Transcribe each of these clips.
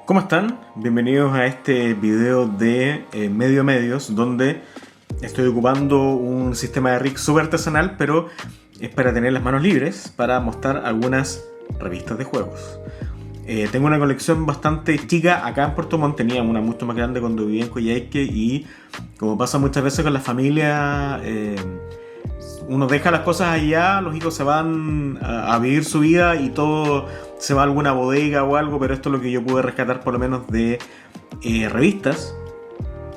¿Cómo están? Bienvenidos a este video de Medio Medios, donde estoy ocupando un sistema de rig súper artesanal, pero es para tener las manos libres para mostrar algunas revistas de juegos. Tengo una colección bastante chica acá en Puerto Montt, tenía una mucho más grande cuando vivía en Coyhaique, y como pasa muchas veces con la familia, uno deja las cosas allá, los hijos se van a vivir su vida y todo se va a alguna bodega o algo, pero esto es lo que yo pude rescatar por lo menos de revistas.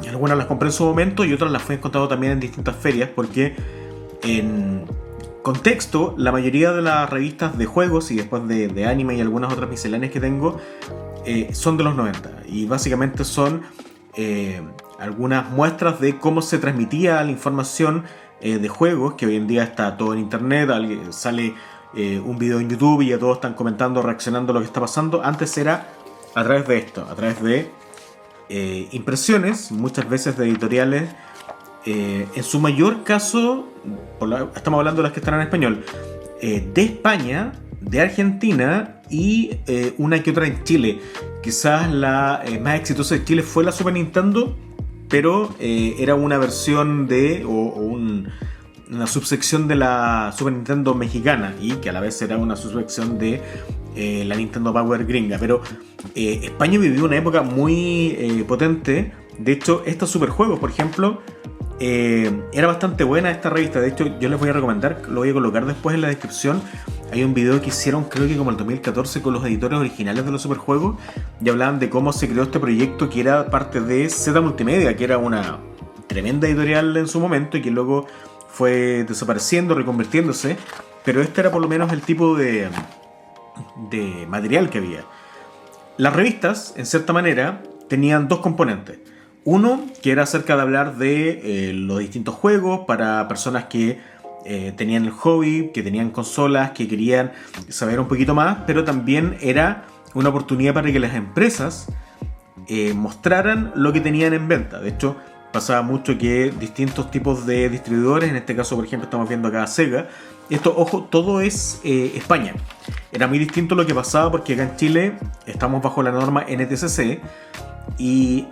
Algunas las compré en su momento y otras las fui encontrando también en distintas ferias, porque en contexto, la mayoría de las revistas de juegos y después de anime y algunas otras misceláneas que tengo son de los 90 y básicamente son algunas muestras de cómo se transmitía la información de juegos, que hoy en día está todo en internet, sale un video en YouTube y ya todos están comentando, reaccionando a lo que está pasando. Antes era a través de esto, a través de impresiones, muchas veces de editoriales, en su mayor caso, estamos hablando de las que están en español, de España, de Argentina y una que otra en Chile. Quizás la más exitosa de Chile fue la Super Nintendo, pero era una versión de una subsección de la Super Nintendo mexicana, y que a la vez era una subsección de la Nintendo Power gringa. Pero España vivió una época muy potente. De hecho, estos superjuegos, por ejemplo, era bastante buena esta revista. De hecho, yo les voy a recomendar, lo voy a colocar después en la descripción. Hay un video que hicieron, creo que como el 2014, con los editores originales de los superjuegos, y hablaban de cómo se creó este proyecto, que era parte de Z Multimedia, que era una tremenda editorial en su momento y que luego fue desapareciendo, reconvirtiéndose. Pero este era por lo menos el tipo de material que había. Las revistas, en cierta manera, tenían dos componentes. Uno, que era acerca de hablar de los distintos juegos para personas que tenían el hobby, que tenían consolas, que querían saber un poquito más, pero también era una oportunidad para que las empresas mostraran lo que tenían en venta. De hecho, pasaba mucho que distintos tipos de distribuidores, en este caso por ejemplo estamos viendo acá a Sega, esto, ojo, todo es España. Era muy distinto lo que pasaba porque acá en Chile estamos bajo la norma NTSC. Y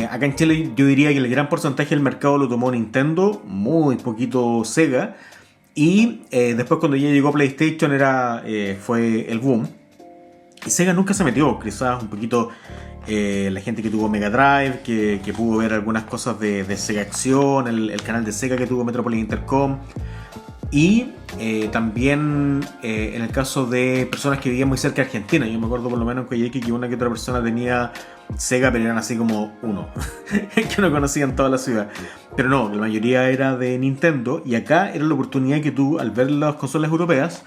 acá en Chile yo diría que el gran porcentaje del mercado lo tomó Nintendo, muy poquito Sega. Y después cuando ya llegó PlayStation fue el boom. Y Sega nunca se metió, quizás un poquito la gente que tuvo Mega Drive, que pudo ver algunas cosas de Sega Acción, el canal de Sega que tuvo Metropolis Intercom. Y también en el caso de personas que vivían muy cerca de Argentina, yo me acuerdo por lo menos en Coyhaique que una que otra persona tenía Sega, pero eran así como uno que no conocían toda la ciudad. Pero no, la mayoría era de Nintendo, y acá era la oportunidad que tú, al ver las consolas europeas,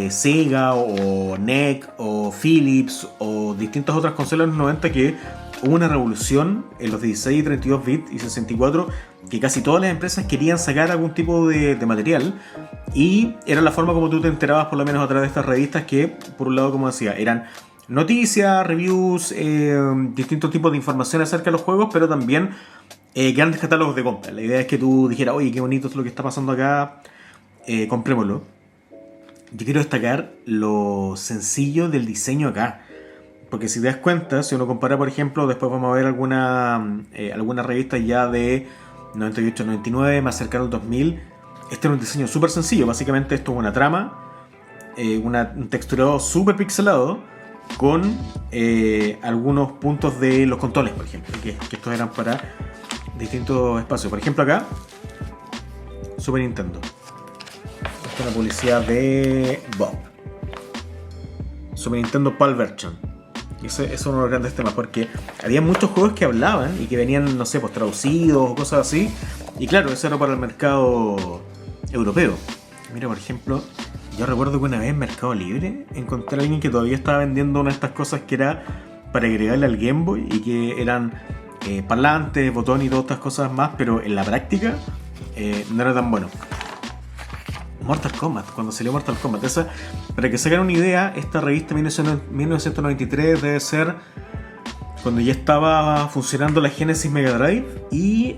Sega o NEC o Philips o distintas otras consolas de los 90, que hubo una revolución en los 16 y 32 bits y 64, que casi todas las empresas querían sacar algún tipo de material, y era la forma como tú te enterabas, por lo menos a través de estas revistas, que por un lado, como decía, eran noticias, reviews, distintos tipos de información acerca de los juegos, pero también grandes catálogos de compra. La idea es que tú dijeras, oye, qué bonito es lo que está pasando acá, comprémoslo. Yo quiero destacar lo sencillo del diseño acá, porque si te das cuenta, si uno compara, por ejemplo, después vamos a ver alguna revista ya de 98, 99, más cercano al 2000, este era un diseño súper sencillo. Básicamente esto es una trama, un texturado súper pixelado, con algunos puntos de los controles, por ejemplo, que estos eran para distintos espacios. Por ejemplo acá, Super Nintendo. Esta es una publicidad de Bob. Super Nintendo PAL version. Y ese es uno de los grandes temas, porque había muchos juegos que hablaban y que venían, no sé, pues traducidos o cosas así. Y claro, eso era para el mercado europeo. Mira, por ejemplo, yo recuerdo que una vez en Mercado Libre encontré a alguien que todavía estaba vendiendo una de estas cosas que era para agregarle al Game Boy, y que eran parlantes, botones y todas estas cosas más, pero en la práctica no era tan bueno. Mortal Kombat, cuando salió Mortal Kombat, esa, para que se hagan una idea, esta revista 1993 debe ser cuando ya estaba funcionando la Genesis Mega Drive y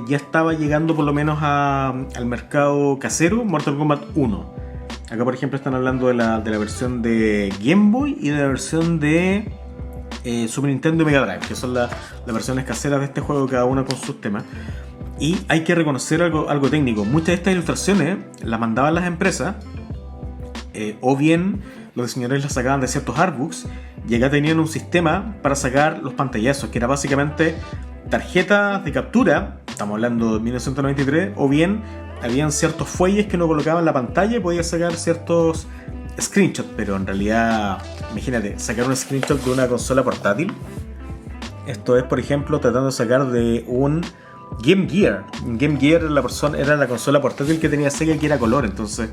ya estaba llegando por lo menos al mercado casero Mortal Kombat 1. Acá por ejemplo están hablando de la versión de Game Boy y de la versión de Super Nintendo y Mega Drive, que son las versiones caseras de este juego, cada una con sus temas. Y hay que reconocer algo técnico. Muchas de estas ilustraciones las mandaban las empresas, o bien los diseñadores las sacaban de ciertos artbooks, y acá tenían un sistema para sacar los pantallazos, que era básicamente tarjetas de captura, estamos hablando de 1993, o bien habían ciertos fuelles que uno colocaba en la pantalla y podía sacar ciertos screenshots, pero en realidad, imagínate, sacar un screenshot de una consola portátil. Esto es, por ejemplo, tratando de sacar de un Game Gear. Game Gear era la consola portátil que tenía Sega, que era color. Entonces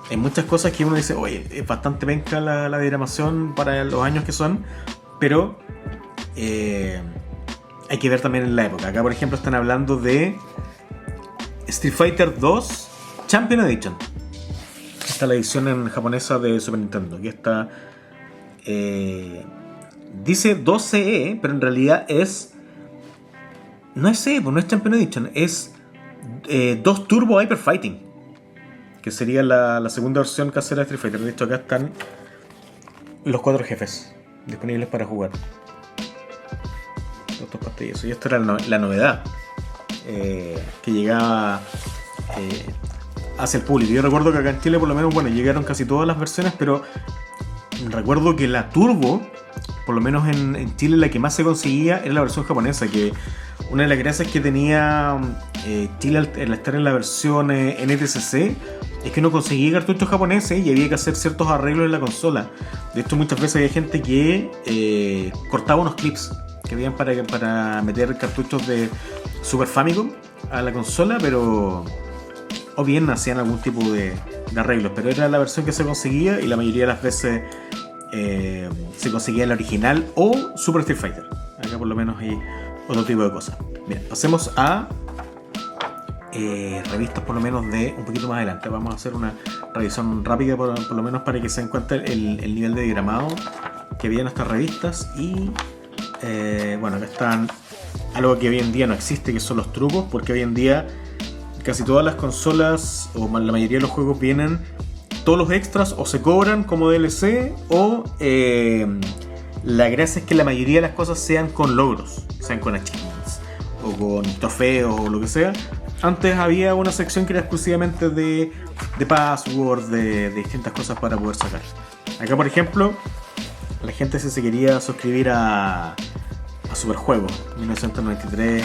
hay muchas cosas que uno dice, oye, es bastante penca la diagramación para los años que son, pero hay que ver también en la época. Acá, por ejemplo, están hablando de Street Fighter 2 Champion Edition. Esta es la edición en japonesa de Super Nintendo. Aquí está, dice 2CE, pero en realidad no es CE, no es Champion Edition, es 2 Turbo Hyper Fighting, que sería la segunda versión casera de Street Fighter. De hecho, acá están los 4 jefes disponibles para jugar. Estos pastillazos. Y esto era la novedad que llegaba hacia el público. Yo recuerdo que acá en Chile, por lo menos, bueno, llegaron casi todas las versiones, pero recuerdo que la Turbo, por lo menos en Chile, la que más se conseguía era la versión japonesa, que una de las gracias que tenía Chile al estar en la versión NTSC es que no conseguía cartuchos japoneses y había que hacer ciertos arreglos en la consola. De hecho, muchas veces había gente que cortaba unos clips que habían para meter cartuchos de Super Famicom a la consola, pero o bien hacían algún tipo de arreglos, pero era la versión que se conseguía y la mayoría de las veces se conseguía la original o Super Street Fighter. Acá por lo menos hay otro tipo de cosas. Bien, pasemos a revistas por lo menos de un poquito más adelante. Vamos a hacer una revisión rápida por lo menos para que se encuentre el nivel de diagramado que había en estas revistas. Y bueno, acá están algo que hoy en día no existe, que son los trucos, porque hoy en día casi todas las consolas o la mayoría de los juegos vienen todos los extras o se cobran como DLC o la gracia es que la mayoría de las cosas sean con logros, sean con achievements o con trofeos o lo que sea. Antes había una sección que era exclusivamente de passwords, de distintas cosas para poder sacar. Acá, por ejemplo, la gente si se quería suscribir a Superjuego 1993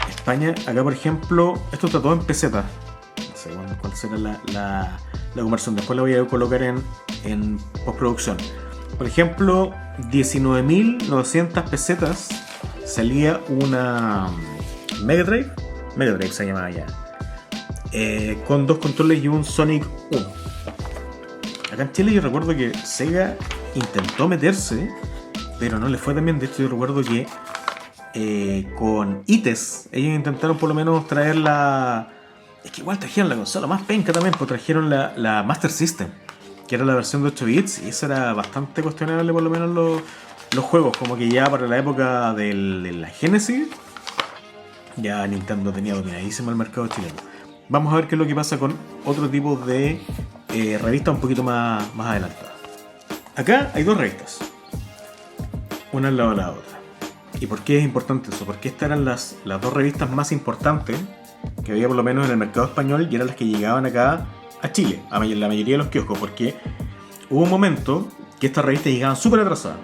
España. Acá, por ejemplo, esto está todo en peseta. No sé cuál será la conversión. Después la voy a colocar en postproducción. Por ejemplo, 19.900 pesetas salía una Mega Drive se llamaba ya, con 2 controles y un Sonic 1. Acá en Chile yo recuerdo que Sega intentó meterse, pero no le fue tan bien. De hecho yo recuerdo que con ITES ellos intentaron por lo menos traer es que igual trajeron la consola más penca también, pues trajeron la Master System, que era la versión de 8 bits, y eso era bastante cuestionable, por lo menos los juegos, como que ya para la época de la Genesis ya Nintendo tenía dominadísimo el mercado chileno. Vamos a ver qué es lo que pasa con otro tipo de revistas un poquito más adelantadas. Acá hay 2 revistas, una al lado de la otra. ¿Y por qué es importante eso? Porque estas eran las 2 revistas más importantes que había por lo menos en el mercado español, y eran las que llegaban acá a Chile, a la mayoría de los kioscos, porque hubo un momento que estas revistas llegaban súper atrasadas,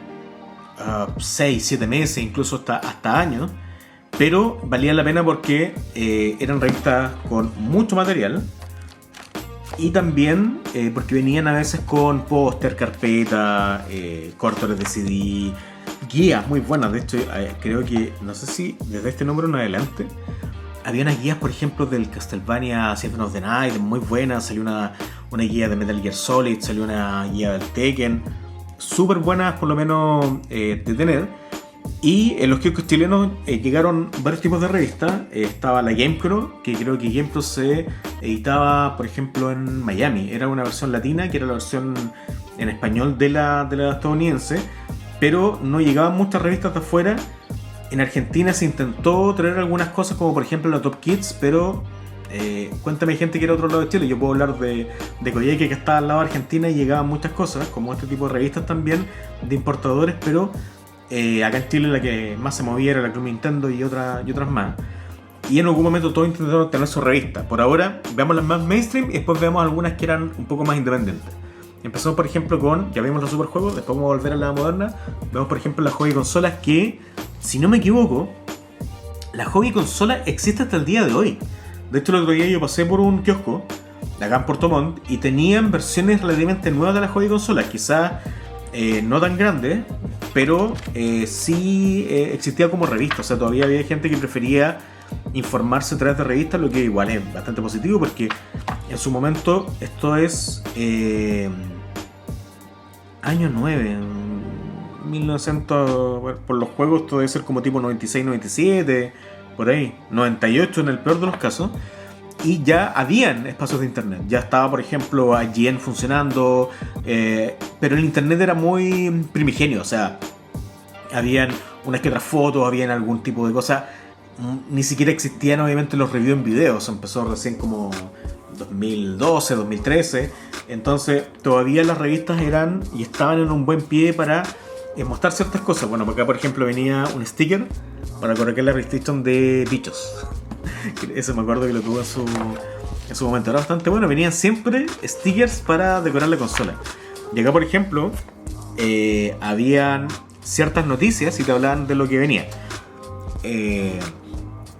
6, 7 meses, incluso hasta años, pero valía la pena porque eran revistas con mucho material y también porque venían a veces con póster, carpeta, cortores de CD, guías muy buenas. De hecho, creo que, no sé si desde este número en adelante, había unas guías, por ejemplo, del Castlevania Symphony of the Night, muy buenas. Salió una guía de Metal Gear Solid, salió una guía del Tekken, súper buenas por lo menos de tener. Y en los kioscos chilenos llegaron varios tipos de revistas. Estaba la GamePro, que creo que GamePro se editaba, por ejemplo, en Miami. Era una versión latina, que era la versión en español de la estadounidense, pero no llegaban muchas revistas de afuera. En Argentina se intentó traer algunas cosas, como por ejemplo la Top Kids, pero cuéntame gente que era otro lado de Chile. Yo puedo hablar de Coyhaique, que está al lado de Argentina, y llegaban muchas cosas, como este tipo de revistas también, de importadores, pero Acá en Chile la que más se movía era la Club Nintendo y otras más. Y en algún momento todos intentaron tener su revista. Por ahora veamos las más mainstream y después veamos algunas que eran un poco más independientes. Empezamos por ejemplo con, ya vimos los superjuegos, después vamos a volver a la moderna. Vemos por ejemplo las hobby consolas que, si no me equivoco, la hobby consola existe hasta el día de hoy. De hecho el otro día yo pasé por un kiosco acá en Puerto Montt y tenían versiones relativamente nuevas de la hobby consola. Quizás no tan grandes, pero sí existía como revista. O sea, todavía había gente que prefería informarse a través de revistas, lo que igual es bastante positivo porque en su momento esto es año 9, 1900, bueno, por los juegos esto debe ser como tipo 96, 97, por ahí, 98 en el peor de los casos. Y ya habían espacios de internet, ya estaba por ejemplo IGN funcionando, pero el internet era muy primigenio, o sea, habían unas que otras fotos, habían algún tipo de cosa, ni siquiera existían obviamente los reviews en video, se empezó recién como 2012, 2013, entonces todavía las revistas eran y estaban en un buen pie para mostrar ciertas cosas. Bueno, acá por ejemplo venía un sticker para colocar la PlayStation de bichos. Eso me acuerdo que lo tuvo en su momento. Era bastante bueno. Venían siempre stickers para decorar la consola. Y acá, por ejemplo, habían ciertas noticias y te hablaban de lo que venía.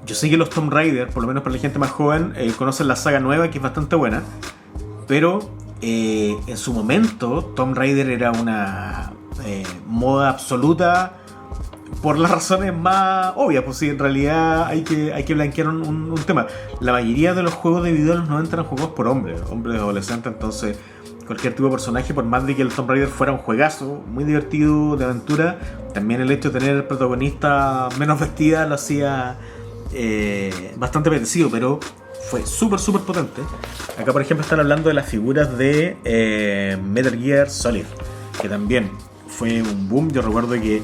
Yo sé que los Tomb Raider, por lo menos para la gente más joven, conocen la saga nueva, que es bastante buena. Pero en su momento, Tomb Raider era una moda absoluta. Por las razones más obvias, pues sí, en realidad hay que blanquear un tema. La mayoría de los juegos de video de los 90 eran juegos por hombres adolescentes, entonces cualquier tipo de personaje, por más de que el Tomb Raider fuera un juegazo, muy divertido, de aventura, también el hecho de tener el protagonista menos vestida lo hacía bastante apetecido, pero fue súper potente. Acá por ejemplo están hablando de las figuras de Metal Gear Solid, que también fue un boom. Yo recuerdo que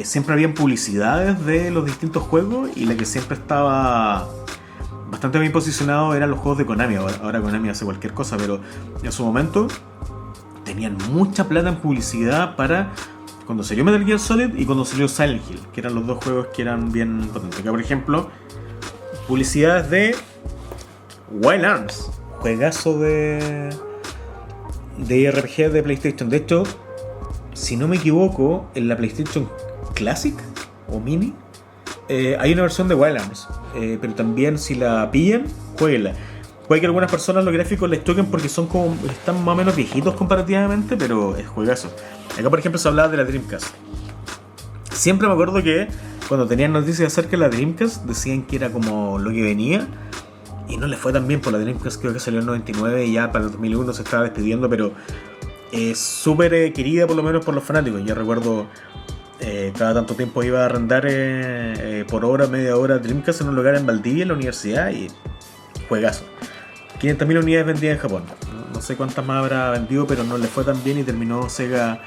siempre habían publicidades de los distintos juegos y la que siempre estaba bastante bien posicionado eran los juegos de Konami. Ahora Konami hace cualquier cosa, pero en su momento tenían mucha plata en publicidad para cuando salió Metal Gear Solid y cuando salió Silent Hill, que eran los dos juegos que eran bien potentes. Acá por ejemplo publicidades de Wild Arms, juegazo de RPG de PlayStation. De hecho, si no me equivoco, en la PlayStation Classic o Mini hay una versión de Wild Arms, pero también si la pillan, jueguenla. Puede que algunas personas los gráficos les toquen porque están más o menos viejitos comparativamente, pero es juegazo. Acá por ejemplo se hablaba de la Dreamcast. Siempre me acuerdo que cuando tenían noticias acerca de la Dreamcast decían que era como lo que venía, y no le fue tan bien por la Dreamcast. Creo que salió en 99 y ya para el 2001 se estaba despidiendo, pero es súper querida por lo menos por los fanáticos. Yo recuerdo cada tanto tiempo iba a arrendar por hora, media hora Dreamcast en un lugar en Valdivia, en la universidad, y juegazo. 500.000 unidades vendidas en Japón. No sé cuántas más habrá vendido, pero no le fue tan bien y terminó Sega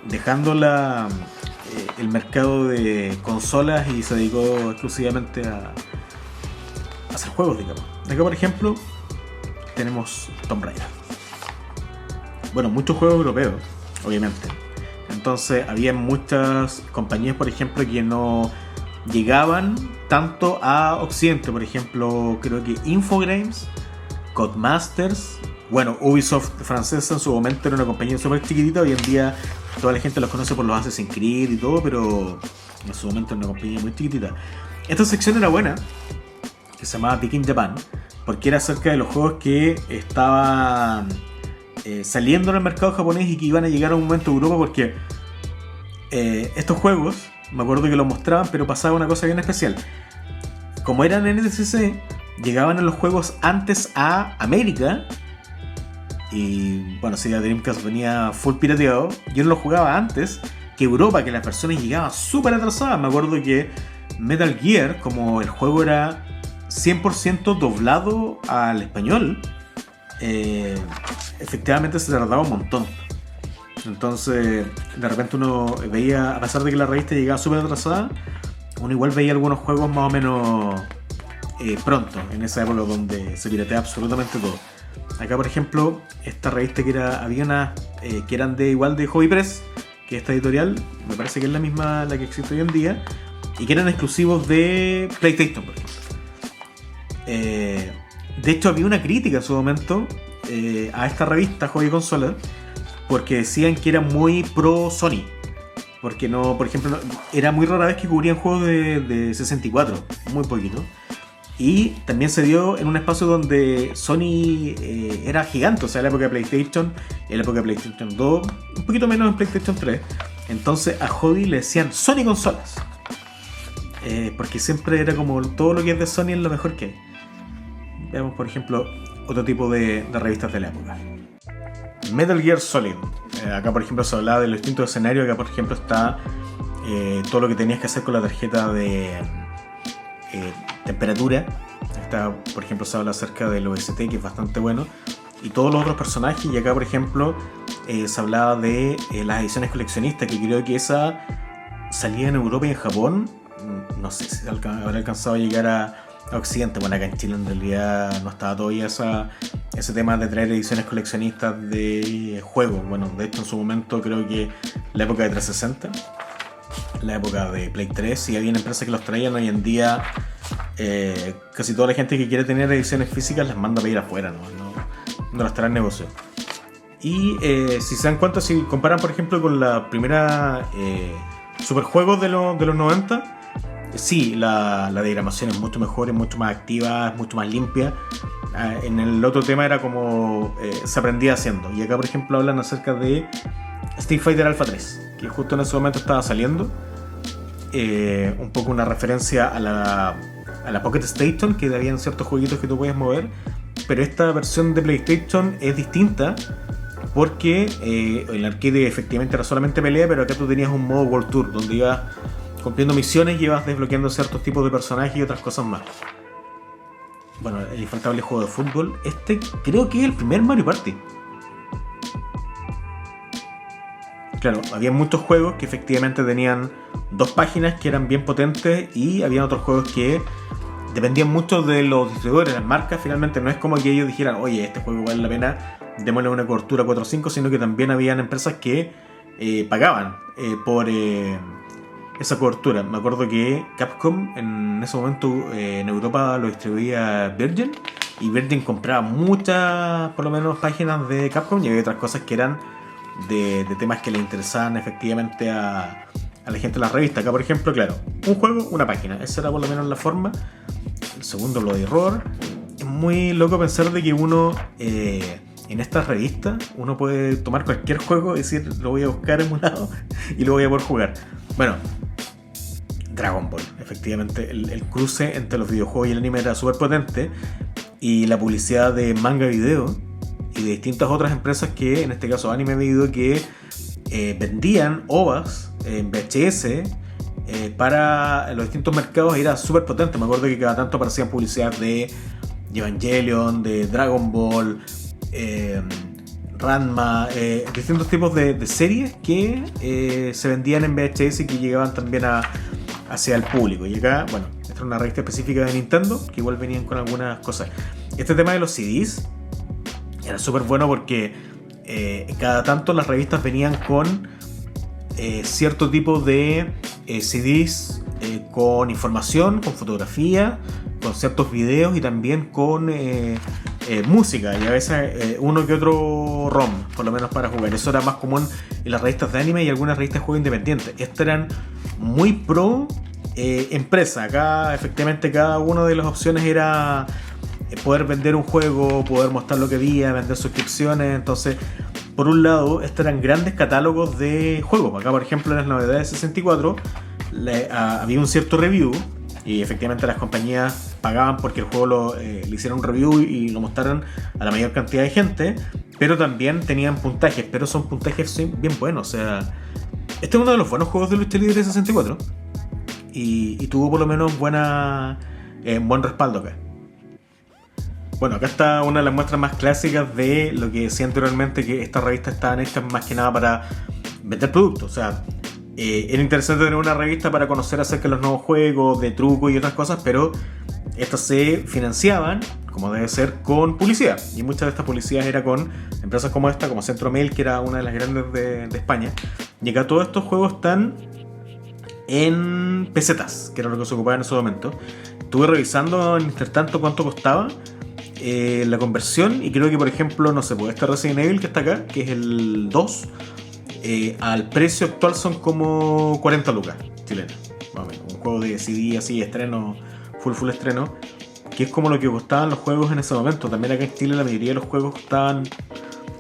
dejando el mercado de consolas y se dedicó exclusivamente a hacer juegos, digamos. Acá por ejemplo tenemos Tomb Raider. Bueno, muchos juegos europeos, obviamente. Entonces había muchas compañías, por ejemplo, que no llegaban tanto a Occidente. Por ejemplo, creo que Infogrames, Codemasters, bueno, Ubisoft francesa en su momento era una compañía súper chiquitita. Hoy en día toda la gente los conoce por los Assassin's Creed y todo, pero en su momento era una compañía muy chiquitita. Esta sección era buena, que se llamaba Peak in Japan, porque era acerca de los juegos que estaban saliendo en el mercado japonés y que iban a llegar a un momento a Europa, porque estos juegos, me acuerdo que los mostraban, pero pasaba una cosa bien especial. Como eran NTSC, llegaban a los juegos antes a América, y bueno, si la Dreamcast venía full pirateado, yo no lo jugaba antes que Europa, que las versiones llegaban súper atrasadas. Me acuerdo que Metal Gear, como el juego era 100% doblado al español, efectivamente se tardaba un montón. Entonces de repente uno veía, a pesar de que la revista llegaba súper atrasada, uno igual veía algunos juegos más o menos pronto, en esa época donde se piratea absolutamente todo. Acá por ejemplo esta revista que había unas que eran igual de Hobby Press, que esta editorial, me parece que es la misma la que existe hoy en día, y que eran exclusivos de PlayStation, por ejemplo. De hecho, había una crítica en su momento a esta revista Hobby Consola, porque decían que era muy pro Sony. Porque no, por ejemplo, era muy rara vez que cubrían juegos de 64, muy poquito. Y también se dio en un espacio donde Sony era gigante, o sea, en la época de PlayStation, en la época de PlayStation 2, un poquito menos en PlayStation 3. Entonces a Hobby le decían Sony Consolas. Porque siempre era como todo lo que es de Sony es lo mejor que hay. Veamos, por ejemplo, otro tipo de revistas de la época. Metal Gear Solid. Acá, por ejemplo, se hablaba de los distintos escenarios. Acá, por ejemplo, está todo lo que tenías que hacer con la tarjeta de temperatura. Está, por ejemplo, se habla acerca del OST, que es bastante bueno. Y todos los otros personajes. Y acá, por ejemplo, se hablaba de las ediciones coleccionistas, que creo que esa salía en Europa y en Japón. No sé si habrá alcanzado a llegar a Occidente. Bueno, acá en Chile en realidad no estaba todavía ese tema de traer ediciones coleccionistas de juegos. Bueno, de hecho en su momento creo que la época de 360, la época de Play 3, sí había empresas que los traían. Hoy en día casi toda la gente que quiere tener ediciones físicas las manda a pedir afuera, no las trae en negocio. Y si se dan cuenta, si comparan por ejemplo con la primera superjuegos de los 90, sí, la diagramación es mucho mejor, es mucho más activa, es mucho más limpia. En el otro tema era como se aprendía haciendo. Y acá, por ejemplo, hablan acerca de Street Fighter Alpha 3, que justo en ese momento estaba saliendo. Un poco una referencia a la Pocket Station, que habían ciertos jueguitos que tú puedes mover. Pero esta versión de PlayStation es distinta, porque el arcade efectivamente era solamente pelea, pero acá tú tenías un modo World Tour, donde ibas cumpliendo misiones y ibas desbloqueando ciertos tipos de personajes y otras cosas más. Bueno, el infaltable juego de fútbol. Este creo que es el primer Mario Party. Claro, había muchos juegos que efectivamente tenían dos páginas que eran bien potentes, y había otros juegos que dependían mucho de los distribuidores, las marcas. Finalmente no es como que ellos dijeran, oye, este juego vale la pena, démosle una cobertura 4 o 5, sino que también habían empresas que pagaban por esa cobertura. Me acuerdo que Capcom en ese momento en Europa lo distribuía Virgin, y Virgin compraba muchas, por lo menos, páginas de Capcom, y había otras cosas que eran de temas que le interesaban efectivamente a la gente de las revistas. Acá, por ejemplo, claro, un juego, una página, esa era por lo menos la forma. El segundo, lo de error. Es muy loco pensar de que uno en estas revistas uno puede tomar cualquier juego y decir, lo voy a buscar emulado y lo voy a poder jugar. Bueno, Dragon Ball, efectivamente el cruce entre los videojuegos y el anime era súper potente, y la publicidad de Manga Video y de distintas otras empresas, que en este caso Anime Video, que vendían OVAs en VHS para los distintos mercados, era súper potente. Me acuerdo que cada tanto aparecían publicidad de Evangelion, de Dragon Ball, Ranma, distintos tipos de series que se vendían en VHS y que llegaban también hacia el público. Y acá, bueno, esta es una revista específica de Nintendo, que igual venían con algunas cosas. Este tema de los CDs era súper bueno, porque cada tanto las revistas venían con cierto tipo de CDs con información, con fotografía, con ciertos videos y también con música, y a veces uno que otro ROM, por lo menos para jugar. Eso era más común en las revistas de anime y algunas revistas de juego independientes. Estas eran muy pro empresa. Acá efectivamente cada una de las opciones era poder vender un juego, poder mostrar lo que había, vender suscripciones. Entonces, por un lado, estos eran grandes catálogos de juegos. Acá, por ejemplo, en las novedades de 64 había un cierto review, y efectivamente las compañías pagaban porque el juego le hicieran un review y lo mostraran a la mayor cantidad de gente, pero también tenían puntajes, pero son puntajes bien buenos. O sea, este es uno de los buenos juegos de lucha libre de 64, y tuvo por lo menos buen respaldo acá. Bueno, acá está una de las muestras más clásicas de lo que decía anteriormente, que estas revistas estaban hechas más que nada para vender productos. O sea, era interesante tener una revista para conocer acerca de los nuevos juegos, de trucos y otras cosas, pero estas se financiaban, como debe ser, con publicidad. Y muchas de estas publicidades era con empresas como esta, como Centromail, que era una de las grandes de España. Y acá todos estos juegos están en pesetas, que era lo que se ocupaba en ese momento. Estuve revisando en intertanto cuánto costaba la conversión, y creo que, por ejemplo, no sé, pues este Resident Evil que está acá, que es el 2, al precio actual son como 40 lucas chilenas, más o menos. Un juego de CD así, estreno, full estreno, que es como lo que costaban los juegos en ese momento. También acá en Chile la mayoría de los juegos costaban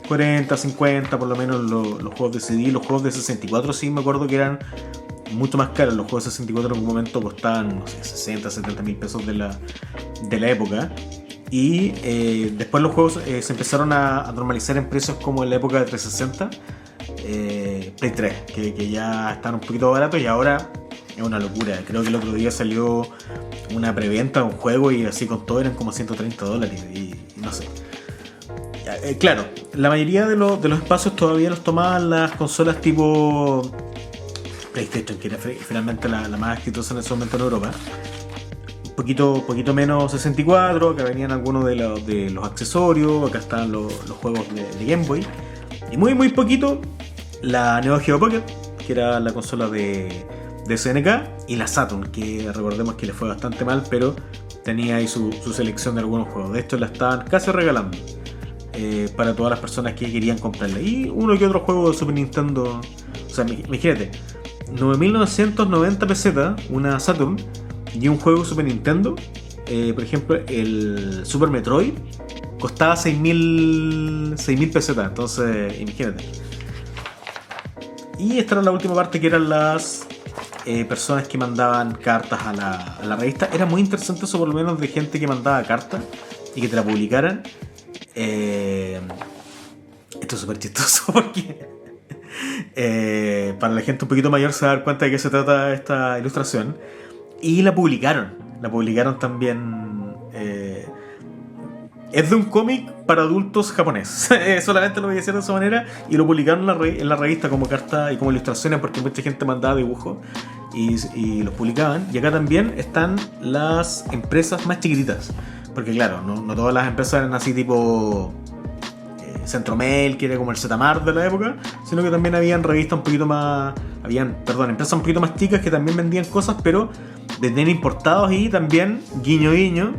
40, 50, por lo menos los juegos de CD. Los juegos de 64 sí me acuerdo que eran mucho más caros. Los juegos de 64 en algún momento costaban, no sé, 60, 70 mil pesos de la época. Y después los juegos se empezaron a normalizar en precios como en la época de 360, Play 3, que ya están un poquito baratos, y ahora es una locura. Creo que el otro día salió una preventa de un juego y así con todo eran como $130 y no sé. Claro, la mayoría de los espacios todavía los tomaban las consolas tipo PlayStation, que era finalmente la más exitosa en ese momento en Europa. Poquito menos 64, acá venían algunos de los accesorios, acá están los juegos de Game Boy. Y muy poquito la Neo Geo Pocket, que era la consola de SNK, y la Saturn, que recordemos que le fue bastante mal, pero tenía ahí su selección de algunos juegos. De hecho la estaban casi regalando para todas las personas que querían comprarla. Y uno que otro juego de Super Nintendo. O sea, imagínate, 9.990 pesetas una Saturn y un juego Super Nintendo. Por ejemplo, el Super Metroid costaba 6.000 pesetas. Entonces, imagínate. Y esta era la última parte, que eran las personas que mandaban cartas a la revista. Era muy interesante eso, por lo menos, de gente que mandaba cartas y que te la publicaran. Esto es súper chistoso porque para la gente un poquito mayor se va a dar cuenta de qué se trata esta ilustración. Y la publicaron también. Es de un cómic para adultos japonés. Solamente lo voy a decir de esa manera. Y lo publicaron en la revista como carta y como ilustraciones, porque mucha gente mandaba dibujos y los publicaban. Y acá también están las empresas más chiquititas, porque claro, no todas las empresas eran así tipo Centromail, que era como el Zmart de la época, sino que también habían revistas un poquito más, empresas un poquito más chicas que también vendían cosas, pero vendían importados, y también, guiño guiño,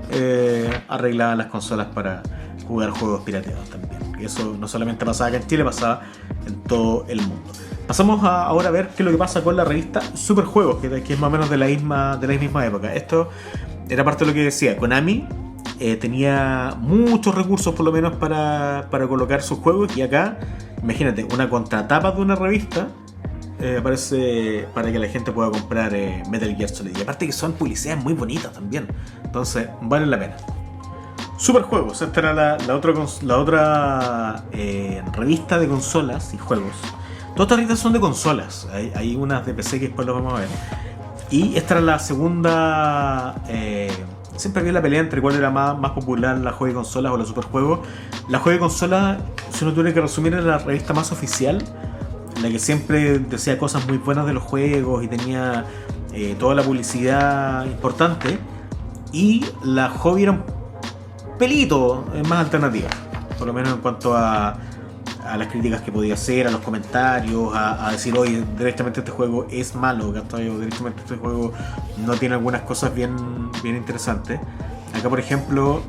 arreglaban las consolas para jugar juegos pirateados también. Y eso no solamente pasaba acá en Chile, pasaba en todo el mundo. Pasamos ahora a ver qué es lo que pasa con la revista Superjuegos, que es más o menos de la misma época. Esto era parte de lo que decía Konami. Tenía muchos recursos, por lo menos, para colocar sus juegos. Y acá, imagínate, una contratapa de una revista aparece para que la gente pueda comprar Metal Gear Solid. Y aparte que son publicidades muy bonitas también, entonces valen la pena. Superjuegos, esta era la otra revista de consolas y juegos. Todas estas revistas son de consolas, hay unas de PC que después lo vamos a ver. Y esta era la segunda. Siempre había la pelea entre cuál era más popular, la juego de consolas o la superjuegos. La juego de consolas, si uno tuviera que resumir, era la revista más oficial, la que siempre decía cosas muy buenas de los juegos y tenía toda la publicidad importante. Y la hobby era un pelito más alternativa, por lo menos en cuanto a las críticas que podía hacer, a los comentarios, a decir, oye, directamente este juego es malo, ¿cachai? O directamente este juego no tiene algunas cosas bien interesantes. Acá, por ejemplo,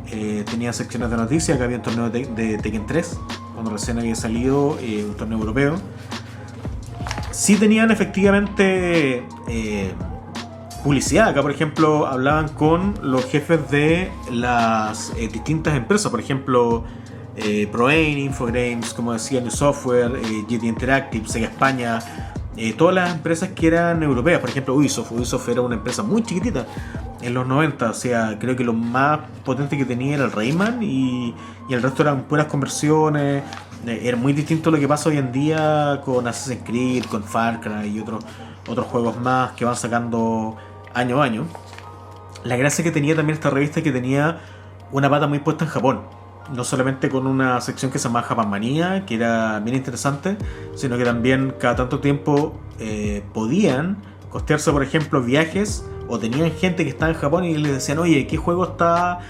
tenía secciones de noticias. Acá había un torneo de Tekken 3, cuando recién había salido, un torneo europeo. Sí tenían efectivamente publicidad. Acá, por ejemplo, hablaban con los jefes de las distintas empresas, por ejemplo, ProAim, Infogrames, como decía, New Software, GT Interactive, Sega España, todas las empresas que eran europeas. Por ejemplo, Ubisoft era una empresa muy chiquitita en los 90, o sea, creo que lo más potente que tenía era el Rayman, y el resto eran puras conversiones. Era muy distinto a lo que pasa hoy en día con Assassin's Creed, con Far Cry y otros juegos más que van sacando año a año. La gracia que tenía también esta revista es que tenía una pata muy puesta en Japón, no solamente con una sección que se llamaba Japanmanía, que era bien interesante, sino que también cada tanto tiempo podían costearse, por ejemplo, viajes o tenían gente que estaba en Japón y les decían, oye, ¿qué juego está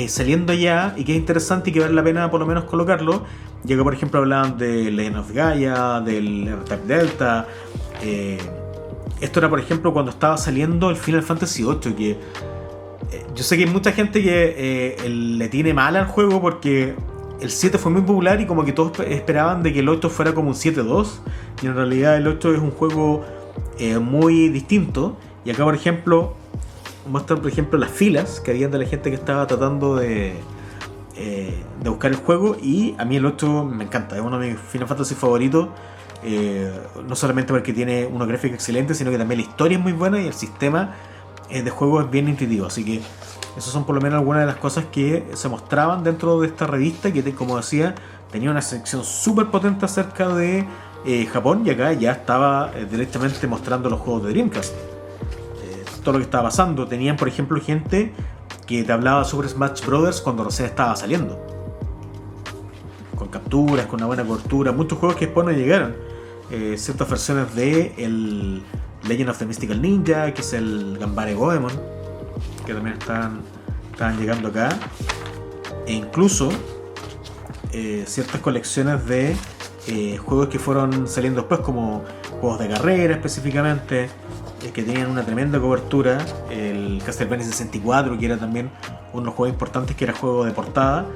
saliendo ya y que es interesante y que vale la pena por lo menos colocarlo? Y acá por ejemplo hablaban de Legend of Gaia, del R-Type Delta. Esto era por ejemplo cuando estaba saliendo el Final Fantasy VIII, que yo sé que hay mucha gente que le tiene mal al juego porque el 7 fue muy popular y como que todos esperaban de que el 8 fuera como un 7-2, y en realidad el 8 es un juego muy distinto. Y acá por ejemplo muestran por ejemplo las filas que habían de la gente que estaba tratando de buscar el juego, y a mí el 8 me encanta, es uno de mis Final Fantasy favoritos, no solamente porque tiene una gráfica excelente, sino que también la historia es muy buena y el sistema de juego es bien intuitivo. Así que esas son por lo menos algunas de las cosas que se mostraban dentro de esta revista, que como decía tenía una sección súper potente acerca de Japón, y acá ya estaba directamente mostrando los juegos de Dreamcast, todo lo que estaba pasando. Tenían por ejemplo gente que te hablaba sobre Smash Brothers cuando recién estaba saliendo, con capturas, con una buena cobertura, muchos juegos que después no llegaron, ciertas versiones de el Legend of the Mystical Ninja, que es el Ganbare Goemon, que también estaban llegando acá, e incluso ciertas colecciones de juegos que fueron saliendo después, como juegos de carrera específicamente, que tenían una tremenda cobertura. El Castlevania 64, que era también uno de los juegos importantes, que era juego de portada,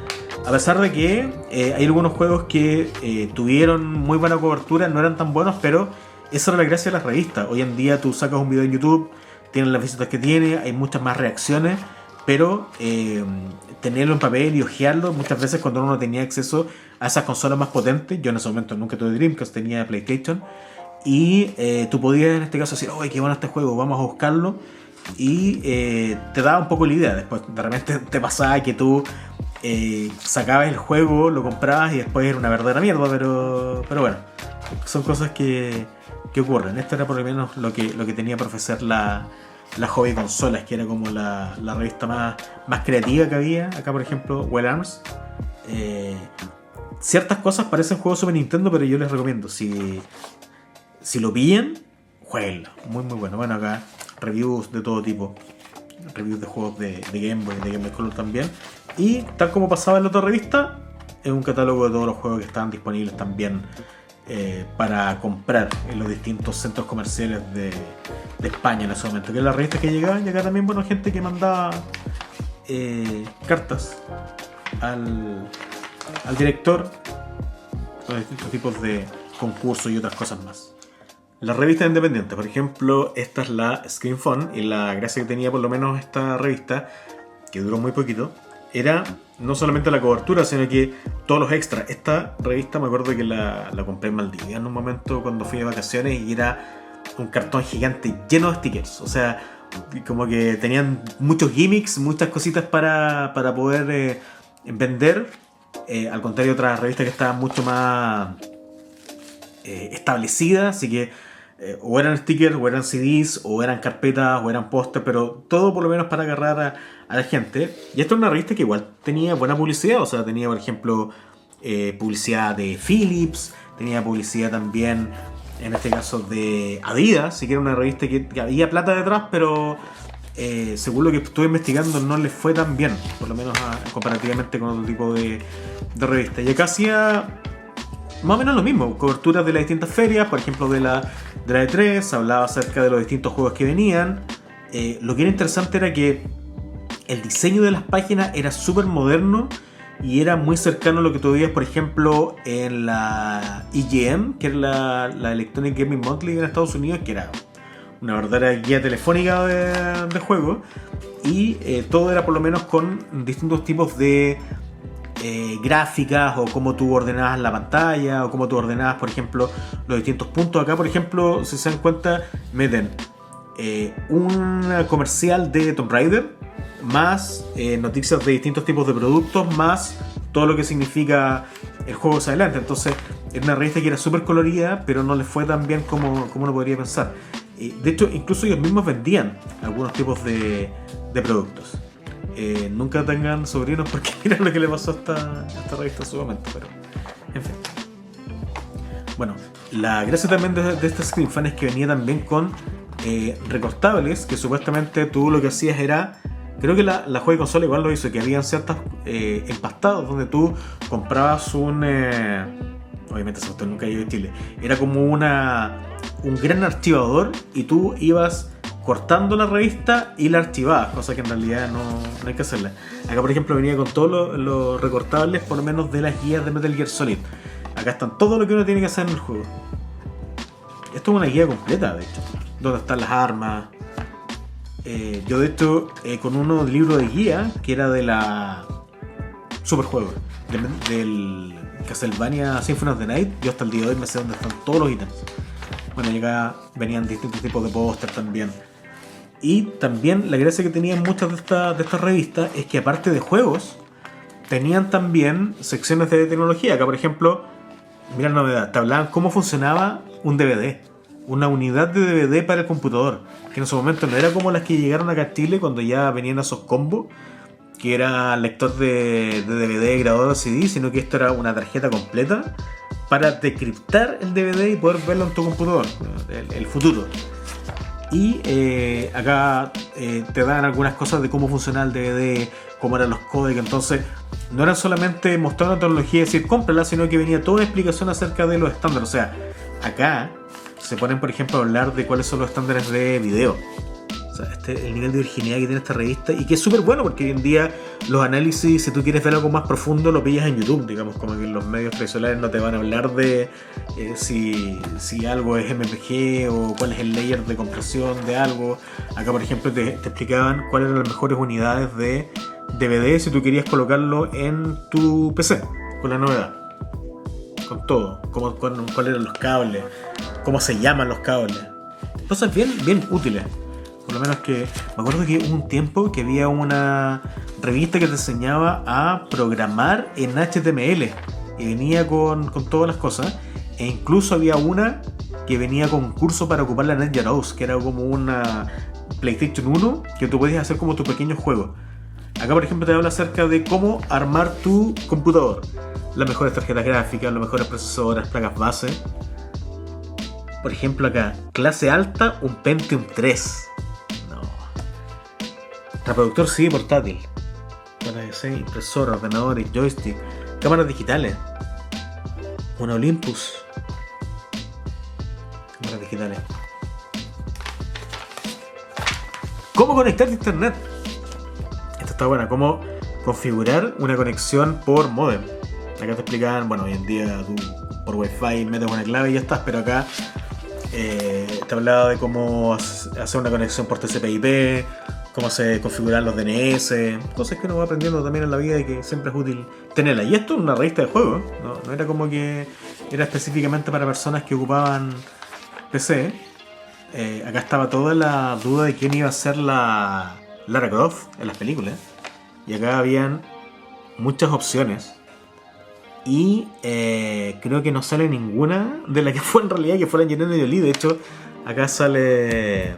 a pesar de que hay algunos juegos que tuvieron muy buena cobertura, no eran tan buenos, pero esa era la gracia de las revistas. Hoy en día tú sacas un video en YouTube, tienes las visitas que tiene, hay muchas más reacciones, pero tenerlo en papel y hojearlo, muchas veces cuando uno no tenía acceso a esas consolas más potentes, yo en ese momento nunca tuve Dreamcast, tenía PlayStation, y tú podías en este caso decir, oye, qué bueno este juego, vamos a buscarlo, y te daba un poco la idea. Después de repente te pasaba que tú sacabas el juego, lo comprabas y después era una verdadera mierda, pero bueno, son cosas que ocurren. Esto era por lo menos lo que tenía para ofrecer la Hobby Consolas, que era como la revista más creativa que había. Acá por ejemplo Well Arms, ciertas cosas parecen juegos Super Nintendo, pero yo les recomiendo, si lo pillan, jueguenlo, muy muy bueno. Bueno, acá reviews de todo tipo, reviews de juegos de Game Boy, de Game Boy Color también, y tal como pasaba en la otra revista, es un catálogo de todos los juegos que estaban disponibles también para comprar en los distintos centros comerciales de España en ese momento, que es la revista que llegaba. Y acá también, bueno, gente que mandaba cartas al director con distintos tipos de concursos y otras cosas más. Las revistas independientes, por ejemplo, esta es la Screen Fun, y la gracia que tenía por lo menos esta revista, que duró muy poquito, era no solamente la cobertura, sino que todos los extras. Esta revista me acuerdo que la compré en Maldivia en un momento cuando fui de vacaciones, y era un cartón gigante lleno de stickers. O sea, como que tenían muchos gimmicks, muchas cositas para poder vender, al contrario de otras revistas que estaban mucho más establecidas. Así que o eran stickers, o eran CDs, o eran carpetas, o eran pósters, pero todo por lo menos para agarrar a la gente. Y esto es una revista que igual tenía buena publicidad. O sea, tenía por ejemplo publicidad de Philips, tenía publicidad también en este caso de Adidas. Sí que era una revista que había plata detrás, pero según lo que estuve investigando no les fue tan bien, por lo menos comparativamente con otro tipo de revistas. Y acá hacía más o menos lo mismo, coberturas de las distintas ferias, por ejemplo de la E3, hablaba acerca de los distintos juegos que venían. Lo que era interesante era que el diseño de las páginas era súper moderno y era muy cercano a lo que tú veías, por ejemplo, en la EGM, que es la Electronic Gaming Monthly en Estados Unidos, que era una verdadera guía telefónica de juegos, y todo era por lo menos con distintos tipos de gráficas, o cómo tú ordenabas la pantalla, o cómo tú ordenabas, por ejemplo, los distintos puntos. Acá, por ejemplo, si se dan cuenta, meten un comercial de Tomb Raider, más noticias de distintos tipos de productos, más todo lo que significa el juego hacia adelante. Entonces, era una revista que era súper colorida, pero no les fue tan bien como uno podría pensar. De hecho, incluso ellos mismos vendían algunos tipos de productos. Nunca tengan sobrinos, porque mira lo que le pasó a esta revista en su momento, pero en fin. Bueno, la gracia también de esta Screen Fan es que venía también con recortables, que supuestamente tú lo que hacías era, creo que la juego de consola igual lo hizo, que habían ciertas empastados donde tú comprabas obviamente ese autor nunca llegó a Chile, era como un gran archivador y tú ibas cortando la revista y la archivabas, cosa que en realidad no hay que hacerla. Acá por ejemplo venía con todos los recortables, por lo menos de las guías de Metal Gear Solid. Acá están todo lo que uno tiene que hacer en el juego. Esto es una guía completa, de hecho, donde están las armas. Yo de hecho con uno libro de guía que era de la Superjuego del Castlevania Symphony of the Night, yo hasta el día de hoy me sé dónde están todos los ítems. Bueno, y acá venían distintos tipos de póster también. Y también la gracia que tenían muchas de estas revistas es que aparte de juegos, tenían también secciones de tecnología. Acá por ejemplo, mira la novedad, te hablaban cómo funcionaba un DVD. Una unidad de DVD para el computador. Que en su momento no era como las que llegaron acá a Chile cuando ya venían esos combos, que era lector de DVD, grabador de CD, sino que esto era una tarjeta completa para decriptar el DVD y poder verlo en tu computador, el futuro. Y acá te dan algunas cosas de cómo funcionaba el DVD, cómo eran los códecs. Entonces no era solamente mostrar una tecnología y decir cómprala, sino que venía toda una explicación acerca de los estándares. O sea, acá se ponen por ejemplo a hablar de cuáles son los estándares de video. O sea, el nivel de virginidad que tiene esta revista, y que es súper bueno porque hoy en día los análisis, si tú quieres ver algo más profundo, lo pillas en YouTube, digamos, como que los medios tradicionales no te van a hablar de si algo es MPG o cuál es el layer de compresión de algo. Acá por ejemplo te explicaban cuáles eran las mejores unidades de DVD si tú querías colocarlo en tu PC, con la novedad, con todo, cuáles eran los cables, cómo se llaman los cables, cosas bien útiles. Por lo menos que me acuerdo que hubo un tiempo que había una revista que te enseñaba a programar en HTML y venía con todas las cosas, e incluso había una que venía con un curso para ocupar la NetJaros, que era como una PlayStation 1 que tú podías hacer como tu pequeño juego. Acá por ejemplo te habla acerca de cómo armar tu computador, las mejores tarjetas gráficas, los mejores procesadores, placas base. Por ejemplo acá, clase alta, un Pentium 3. Reproductor CD portátil, para PC, impresora, ordenadores, joystick, cámaras digitales, una Olympus, cámaras digitales. ¿Cómo conectar a internet? Esto está bueno, cómo configurar una conexión por modem. Acá te explican, bueno, hoy en día tú por wifi metes una clave y ya estás, pero acá te hablaba de cómo hacer una conexión por TCP/IP, cómo se configuran los DNS, cosas que uno va aprendiendo también en la vida y que siempre es útil tenerla. Y esto es una revista de juegos, no era como que era específicamente para personas que ocupaban PC. Acá estaba toda la duda de quién iba a ser la Lara Croft en las películas. Y acá habían muchas opciones. Y creo que no sale ninguna de la que fue en realidad, que fue la Angelina Jolie. De hecho, acá sale...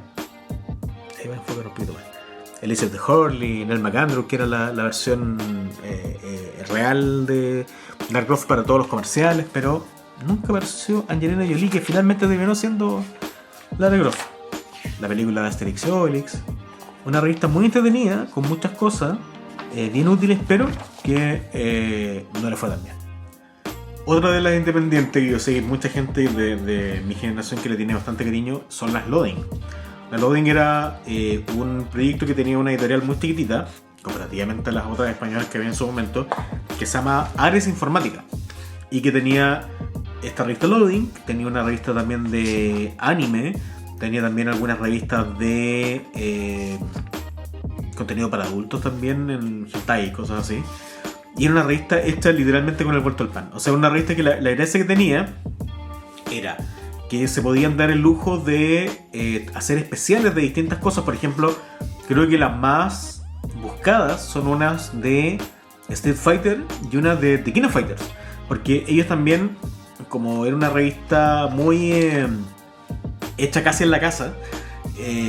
Ahí me enfoco un poquito más. Elizabeth Hurley, Nell McAndrew, que era la versión real de Lara Croft para todos los comerciales, pero nunca apareció Angelina Jolie, que finalmente terminó siendo Lara Croft. La película de Asterix y Obelix, una revista muy entretenida, con muchas cosas bien útiles, pero que no le fue tan bien. Otra de las independientes que yo sé que mucha gente de mi generación que le tiene bastante cariño son las Loading. La Loading era un proyecto que tenía una editorial muy chiquitita, comparativamente a las otras españolas que había en su momento, que se llama Ares Informática, y que tenía esta revista Loading, tenía una revista también de anime, tenía también algunas revistas de contenido para adultos también, en hentai y cosas así. Y era una revista hecha literalmente con el vuelto al pan. O sea, una revista que la gracia que tenía era que se podían dar el lujo de hacer especiales de distintas cosas. Por ejemplo, creo que las más buscadas son unas de Street Fighter y una de The King of Fighters, porque ellos también, como era una revista muy hecha casi en la casa,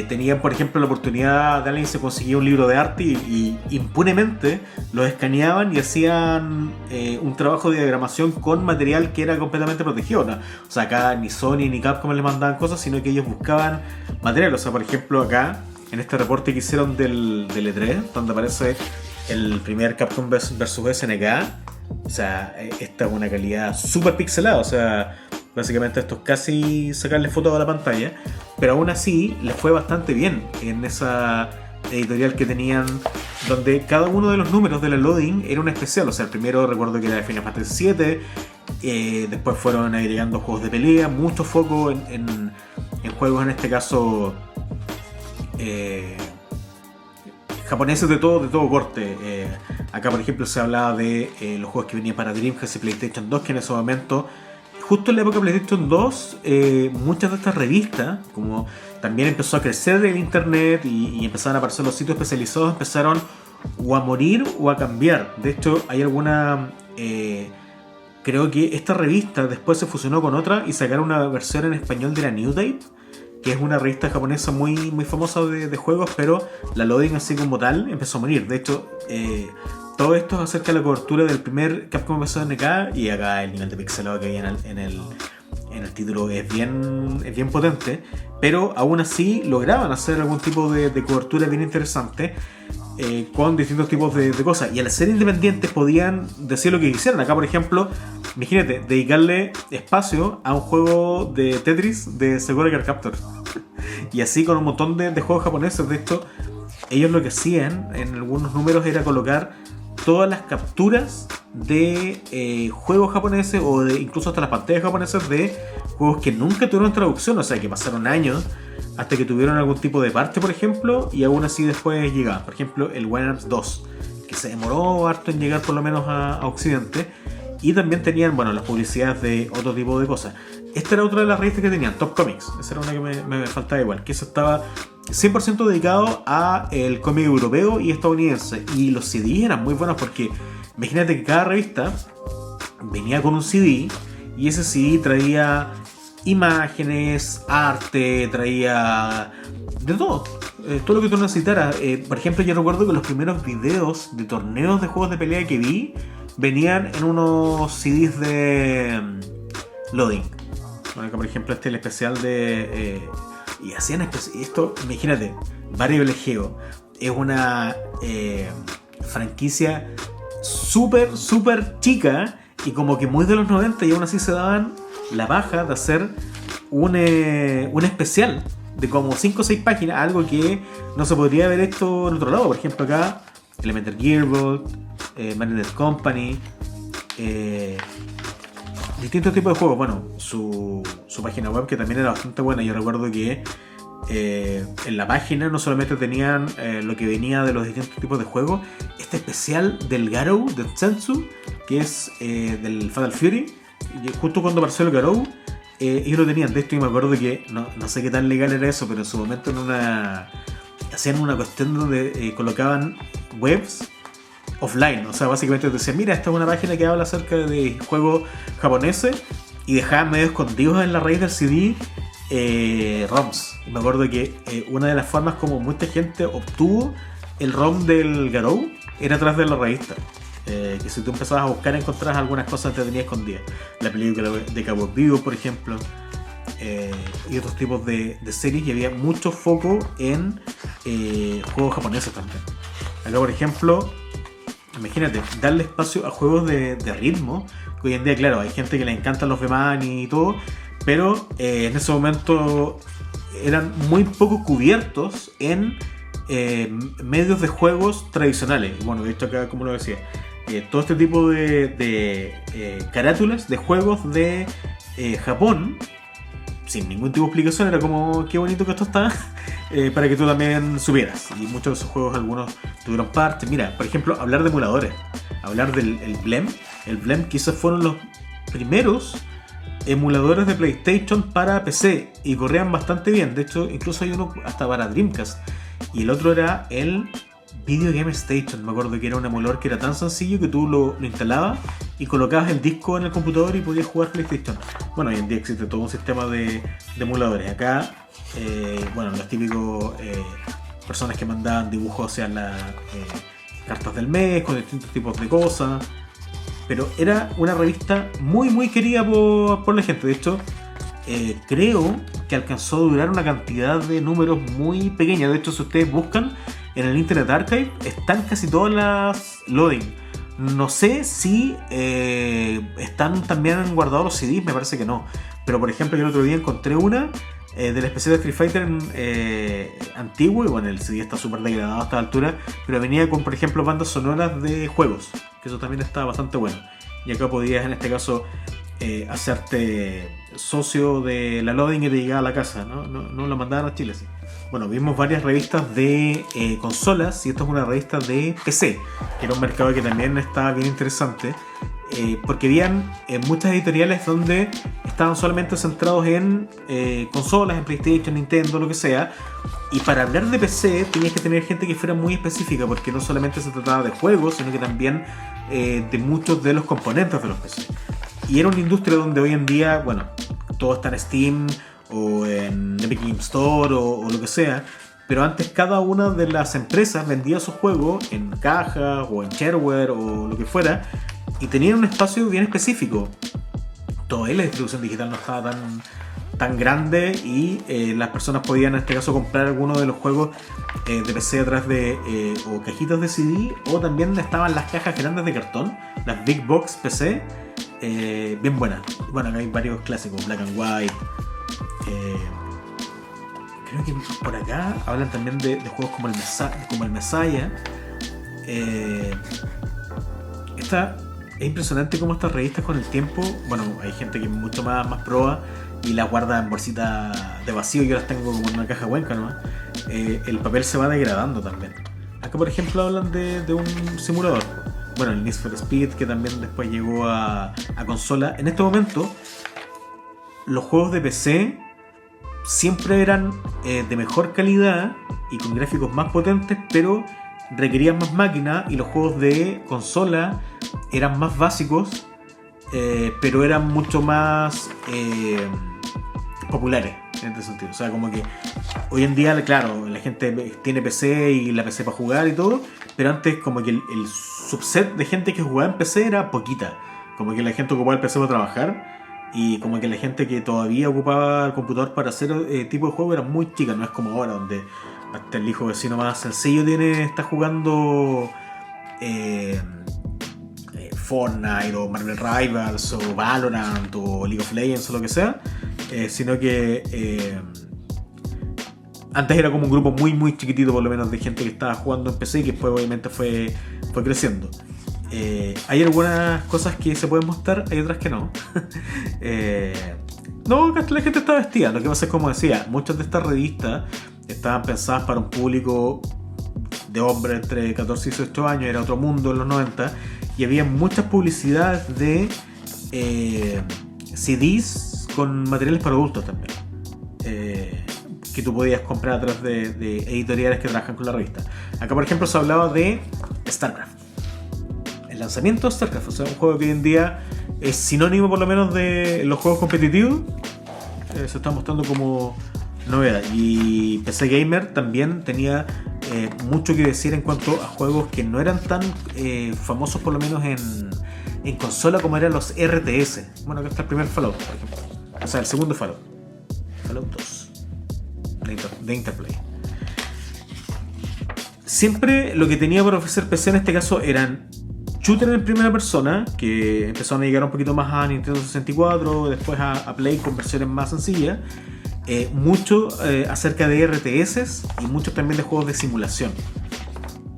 tenían, por ejemplo, la oportunidad de alguien se conseguía un libro de arte y impunemente lo escaneaban y hacían un trabajo de diagramación con material que era completamente protegido, ¿no? O sea, acá ni Sony ni Capcom les mandaban cosas, sino que ellos buscaban material. O sea, por ejemplo, acá, en este reporte que hicieron del E3, donde aparece el primer Capcom vs SNK, o sea, esta es una calidad súper pixelada, o sea, básicamente esto es casi sacarle fotos a la pantalla, pero aún así les fue bastante bien en esa editorial que tenían, donde cada uno de los números de la loading era un especial. O sea, el primero recuerdo que era de Final Fantasy VII, después fueron agregando juegos de pelea, mucho foco en juegos, en este caso japoneses de todo corte. Acá, por ejemplo, se hablaba de los juegos que venían para Dreamcast y PlayStation 2, que en ese momento, justo en la época de PlayStation 2, muchas de estas revistas, como también empezó a crecer el internet y empezaron a aparecer los sitios especializados, empezaron o a morir o a cambiar. De hecho, hay alguna... creo que esta revista después se fusionó con otra y sacaron una versión en español de la New Date, que es una revista japonesa muy famosa de juegos, pero la loading así como tal empezó a morir. De hecho, todo esto es acerca de la cobertura del primer Capcom vs SNK, y acá el nivel de pixelado que había en el título es bien potente, pero aún así lograban hacer algún tipo de cobertura bien interesante, con distintos tipos de cosas, y al ser independientes podían decir lo que quisieran. Acá, por ejemplo, imagínate, dedicarle espacio a un juego de Tetris de Sakura Card Captor y así con un montón de juegos japoneses. De hecho, ellos lo que hacían en algunos números era colocar todas las capturas de juegos japoneses, o de incluso hasta las pantallas japonesas de juegos que nunca tuvieron traducción, o sea, que pasaron años hasta que tuvieron algún tipo de parte, por ejemplo, y aún así después llegaban. Por ejemplo, el One Arms 2, que se demoró harto en llegar por lo menos a Occidente, y también tenían, bueno, las publicidades de otro tipo de cosas. Esta era otra de las revistas que tenían, Top Comics, esa era una que me faltaba igual, que eso estaba 100% dedicado a el cómic europeo y estadounidense, y los CDs eran muy buenos porque imagínate que cada revista venía con un CD, y ese CD traía imágenes, arte, traía de todo, todo lo que tú necesitaras. Por ejemplo, yo recuerdo que los primeros videos de torneos de juegos de pelea que vi venían en unos CDs de loading. Bueno, por ejemplo, este es el especial de... y hacían esto, imagínate, Variable Geo es una franquicia súper chica y como que muy de los 90, y aún así se daban la baja de hacer un especial de como 5 o 6 páginas, algo que no se podría haber hecho en otro lado. Por ejemplo, acá Elemental Gearbox, Marionette Company, distintos tipos de juegos. Bueno, su página web, que también era bastante buena. Yo recuerdo que en la página no solamente tenían lo que venía de los distintos tipos de juegos, este especial del Garou, de Sensu, que es del Fatal Fury, y justo cuando apareció el Garou, ellos lo tenían. De esto, y me acuerdo que no sé qué tan legal era eso, pero en su momento hacían una cuestión donde colocaban webs offline. O sea, básicamente te decían, mira, esta es una página que habla acerca de juegos japoneses, y dejaban medio escondidos en la raíz del CD ROMs. Y me acuerdo que una de las formas como mucha gente obtuvo el ROM del Garou era a través de la revista. Que si tú empezabas a buscar, encontrabas algunas cosas que te tenías escondidas. La película de Cowboy Vivo, por ejemplo, y otros tipos de series, y había mucho foco en juegos japoneses también. Acá, por ejemplo, imagínate, darle espacio a juegos de ritmo, que hoy en día, claro, hay gente que le encantan los Rayman y todo, pero en ese momento eran muy poco cubiertos en medios de juegos tradicionales. Bueno, de hecho acá, como lo decía, todo este tipo de carátulas de juegos de Japón, sin ningún tipo de explicación, era como, qué bonito que esto está, para que tú también supieras. Y muchos de esos juegos, algunos tuvieron parte. Mira, por ejemplo, hablar de emuladores, hablar del Blem. El Blem quizás fueron los primeros emuladores de PlayStation para PC, y corrían bastante bien. De hecho, incluso hay uno hasta para Dreamcast, y el otro era el Video Game Station, me acuerdo que era un emulador que era tan sencillo que tú lo instalabas y colocabas el disco en el computador y podías jugar PlayStation. Bueno, hoy en día existe todo un sistema de emuladores. Acá, bueno, los típicos personas que mandaban dibujos hacia las cartas del mes con distintos tipos de cosas. Pero era una revista muy muy querida por la gente. De hecho, creo que alcanzó a durar una cantidad de números muy pequeña. De hecho, si ustedes buscan en el Internet Archive, están casi todas las loading. No sé si están también guardados los CDs, me parece que no. Pero por ejemplo, yo el otro día encontré una del especial de Street Fighter antiguo, y bueno, el CD está súper degradado a esta altura, pero venía con, por ejemplo, bandas sonoras de juegos, que eso también está bastante bueno. Y acá podías, en este caso, hacerte socio de la loading y te llegaba a la casa, no la mandaban a Chile, sí. Bueno, vimos varias revistas de consolas, y esto es una revista de PC, que era un mercado que también estaba bien interesante, porque habían muchas editoriales donde estaban solamente centrados en consolas, en PlayStation, Nintendo, lo que sea. Y para hablar de PC tenías que tener gente que fuera muy específica, porque no solamente se trataba de juegos, sino que también de muchos de los componentes de los PC. Y era una industria donde hoy en día, bueno, todo está en Steam o en Epic Game Store o lo que sea, pero antes cada una de las empresas vendía sus juegos en cajas o en shareware o lo que fuera, y tenían un espacio bien específico. Todavía la distribución digital no estaba tan grande, y las personas podían en este caso comprar algunos de los juegos de PC a través de o cajitas de CD, o también estaban las cajas grandes de cartón, las Big Box PC, bien buenas. Bueno, acá hay varios clásicos, Black and White. Creo que por acá hablan también de juegos como el Messiah. Es impresionante cómo estas revistas con el tiempo, bueno, hay gente que es mucho más proba y las guarda en bolsitas de vacío. Yo las tengo como en una caja hueca, ¿no? El papel se va degradando también. Acá, por ejemplo, hablan de un simulador. Bueno, el Need for Speed, que también después llegó a consola. En este momento, los juegos de PC siempre eran de mejor calidad y con gráficos más potentes, pero requerían más máquina, y los juegos de consola eran más básicos, pero eran mucho más populares en este sentido. O sea, como que hoy en día, claro, la gente tiene PC y la PC para jugar y todo, pero antes como que el subset de gente que jugaba en PC era poquita. Como que la gente ocupaba el PC para trabajar, y como que la gente que todavía ocupaba el computador para hacer tipo de juego era muy chica. No es como ahora, donde hasta el hijo vecino más sencillo está jugando Fortnite o Marvel Rivals o Valorant o League of Legends o lo que sea, sino que antes era como un grupo muy muy chiquitito, por lo menos, de gente que estaba jugando en PC, y que después obviamente fue creciendo. Hay algunas cosas que se pueden mostrar, hay otras que no. No, la gente está vestida. Lo que pasa es, como decía, muchas de estas revistas estaban pensadas para un público de hombres entre 14 y 18 años, era otro mundo en los 90, y había muchas publicidades de CDs con materiales para adultos también, que tú podías comprar a través de editoriales que trabajan con la revista. Acá, por ejemplo, se hablaba de StarCraft. El lanzamiento de StarCraft, o sea, un juego que hoy en día es sinónimo por lo menos de los juegos competitivos, se está mostrando como novedad. Y PC Gamer también tenía mucho que decir en cuanto a juegos que no eran tan famosos, por lo menos en consola, como eran los RTS. Bueno, acá está el primer Fallout, por ejemplo. O sea, el segundo Fallout 2 de Interplay. Siempre lo que tenía por ofrecer PC en este caso eran shooter en primera persona, que empezaron a llegar un poquito más a Nintendo 64, después a Play con versiones más sencillas. Mucho acerca de RTS, y mucho también de juegos de simulación.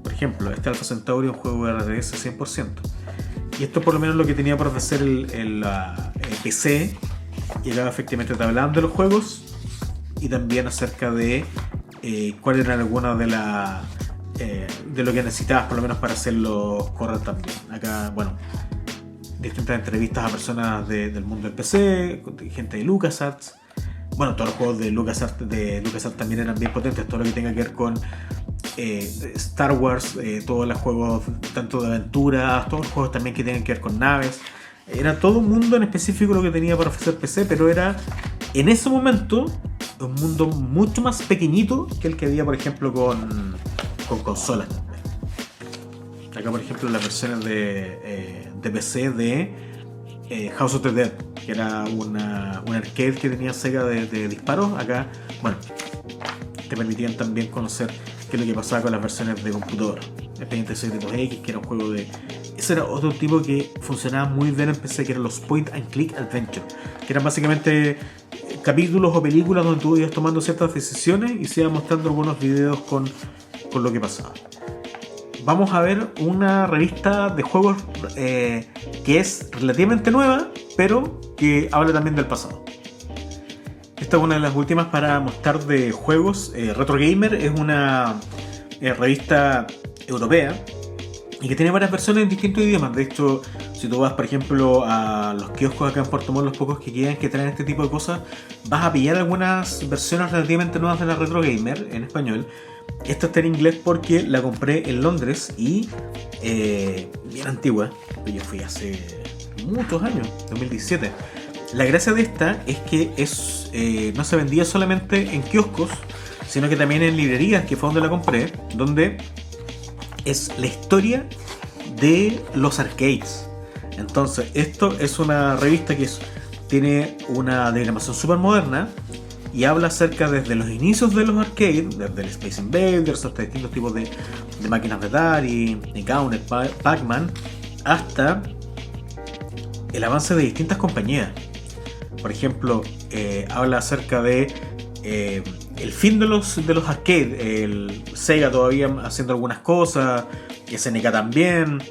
Por ejemplo, este Alpha Centauri es un juego de RTS 100%. Y esto por lo menos lo que tenía por ofrecer el PC. Y era efectivamente te hablaban de los juegos, y también acerca de cuáles eran algunas de lo que necesitabas, por lo menos, para hacerlo correr también. Acá, bueno, distintas entrevistas a personas del mundo del PC, gente de LucasArts. Bueno, todos los juegos de LucasArts también eran bien potentes. Todo lo que tenga que ver con Star Wars, todos los juegos tanto de aventuras, todos los juegos también que tienen que ver con naves. Era todo un mundo en específico lo que tenía para ofrecer PC, pero era en ese momento un mundo mucho más pequeñito que el que había, por ejemplo, con consolas también. Acá, por ejemplo, las versiones de PC de House of the Dead, que era un arcade que tenía Sega de disparos. Acá, bueno, te permitían también conocer qué es lo que pasaba con las versiones de computador. Expediente Secretos X, que era un juego de... Ese era otro tipo que funcionaba muy bien en PC, que eran los Point and Click Adventure, que eran básicamente capítulos o películas donde tú ibas tomando ciertas decisiones y se iban mostrando algunos videos con lo que pasaba. Vamos a ver una revista de juegos que es relativamente nueva, pero que habla también del pasado. Esta es una de las últimas para mostrar de juegos. Retro Gamer es una revista europea y que tiene varias versiones en distintos idiomas. De hecho, si tú vas, por ejemplo, a los kioscos acá en Puerto Montt, los pocos que quedan que traen este tipo de cosas, vas a pillar algunas versiones relativamente nuevas de la Retro Gamer en español. Esta está en inglés porque la compré en Londres y bien antigua. Yo fui hace muchos años, 2017. La gracia de esta es que no se vendía solamente en kioscos, sino que también en librerías, que fue donde la compré, donde es la historia de los arcades. Entonces, esto es una revista que tiene una diagramación súper moderna y habla acerca desde los inicios de los arcades, desde el Space Invaders hasta distintos tipos de máquinas de Atari, de Counter, Pac-Man, hasta el avance de distintas compañías. Por ejemplo, habla acerca de el fin de los arcades, el Sega todavía haciendo algunas cosas, SNK también,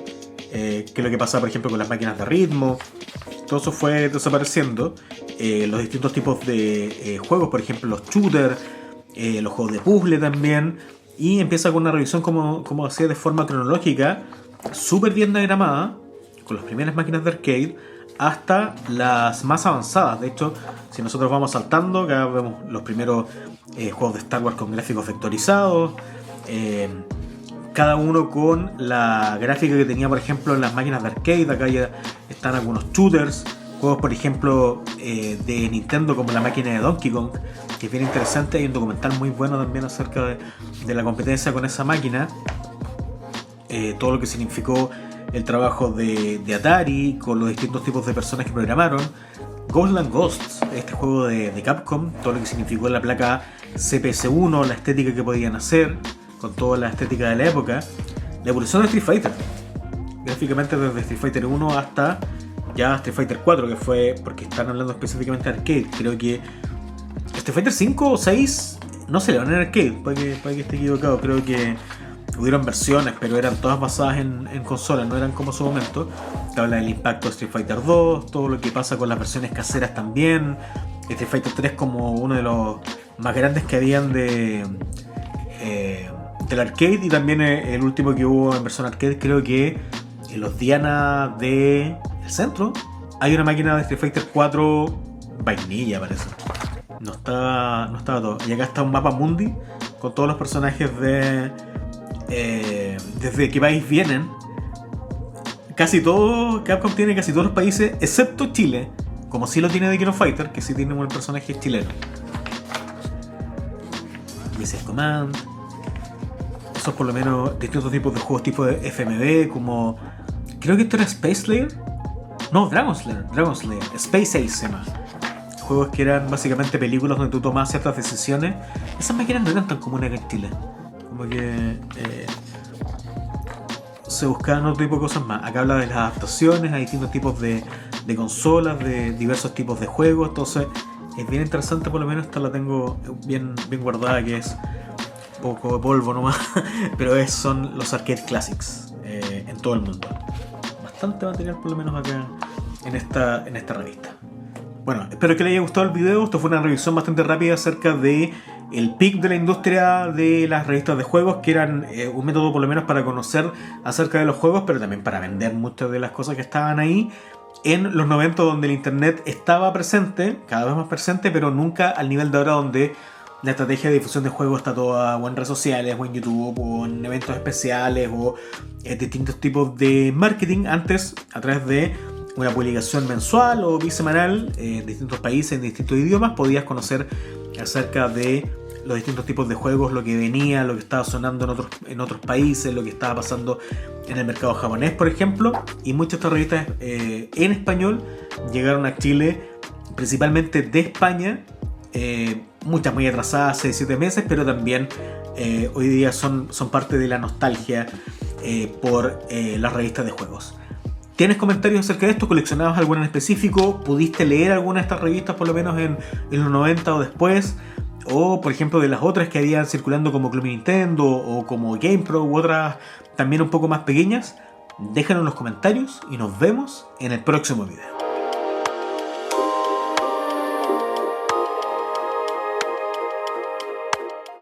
qué es lo que pasa, por ejemplo, con las máquinas de ritmo. Todo eso fue desapareciendo. Los distintos tipos de juegos, por ejemplo, los shooters, los juegos de puzzle también. Y empieza con una revisión, como decía, de forma cronológica, súper bien diagramada, con las primeras máquinas de arcade hasta las más avanzadas. De hecho, si nosotros vamos saltando, acá vemos los primeros juegos de Star Wars con gráficos vectorizados, cada uno con la gráfica que tenía, por ejemplo, en las máquinas de arcade. Acá ya están algunos shooters, juegos, por ejemplo, de Nintendo, como la máquina de Donkey Kong, que es bien interesante. Hay un documental muy bueno también acerca de la competencia con esa máquina, todo lo que significó el trabajo de Atari con los distintos tipos de personas que programaron. Ghostland Ghosts, este juego de Capcom, todo lo que significó la placa CPS-1, la estética que podían hacer, con toda la estética de la época. La evolución de Street Fighter, gráficamente desde Street Fighter 1 hasta ya Street Fighter 4, que fue, porque están hablando específicamente de arcade. Creo que Street Fighter 5 o 6 no se le van en arcade, puede que esté equivocado. Creo que hubieron versiones, pero eran todas basadas en consolas, no eran como su momento. Te habla del impacto de Street Fighter 2, todo lo que pasa con las versiones caseras también. Street Fighter 3 como uno de los más grandes que habían del arcade, y también el último que hubo en versión arcade, creo que en los Diana del centro hay una máquina de Street Fighter 4 vainilla, parece. No estaba todo. Y acá está un mapa mundi con todos los personajes desde qué país vienen. Casi todo, Capcom tiene casi todos los países excepto Chile, como sí lo tiene de King of Fighter, que sí tiene un personaje chileno. Missile Command, esos por lo menos distintos tipos de juegos tipo de FMV, como creo que esto era Space Slayer, no, Dragon Slayer, Space Ace se llama. Juegos que eran básicamente películas donde tú tomabas ciertas decisiones. Esas máquinas no eran tan comunes acá en Chile, como que se buscaban otro tipo de cosas más. Acá habla de las adaptaciones a distintos tipos de consolas, de diversos tipos de juegos. Entonces es bien interesante, por lo menos esta la tengo bien guardada, que es un poco de polvo nomás, pero son los arcade classics en todo el mundo. Bastante material por lo menos acá en esta revista. Bueno, espero que les haya gustado el video. Esto fue una revisión bastante rápida acerca de el pic de la industria de las revistas de juegos, que eran un método por lo menos para conocer acerca de los juegos, pero también para vender muchas de las cosas que estaban ahí en los 90, donde el internet estaba presente, cada vez más presente, pero nunca al nivel de ahora, donde la estrategia de difusión de juegos está toda o en redes sociales, o en YouTube, o en eventos especiales, o distintos tipos de marketing. Antes, a través de una publicación mensual o bisemanal en distintos países, en distintos idiomas, podías conocer acerca de los distintos tipos de juegos, lo que venía, lo que estaba sonando en otros países, lo que estaba pasando en el mercado japonés, por ejemplo. Y muchas de estas revistas en español llegaron a Chile, principalmente de España, muchas muy atrasadas, 6-7 meses, pero también hoy día son parte de la nostalgia por las revistas de juegos. ¿Tienes comentarios acerca de esto? ¿Coleccionabas alguna en específico? ¿Pudiste leer alguna de estas revistas por lo menos en los 90 o después? O por ejemplo de las otras que habían circulando como Club Nintendo o como GamePro u otras también un poco más pequeñas. Déjanos en los comentarios y nos vemos en el próximo video.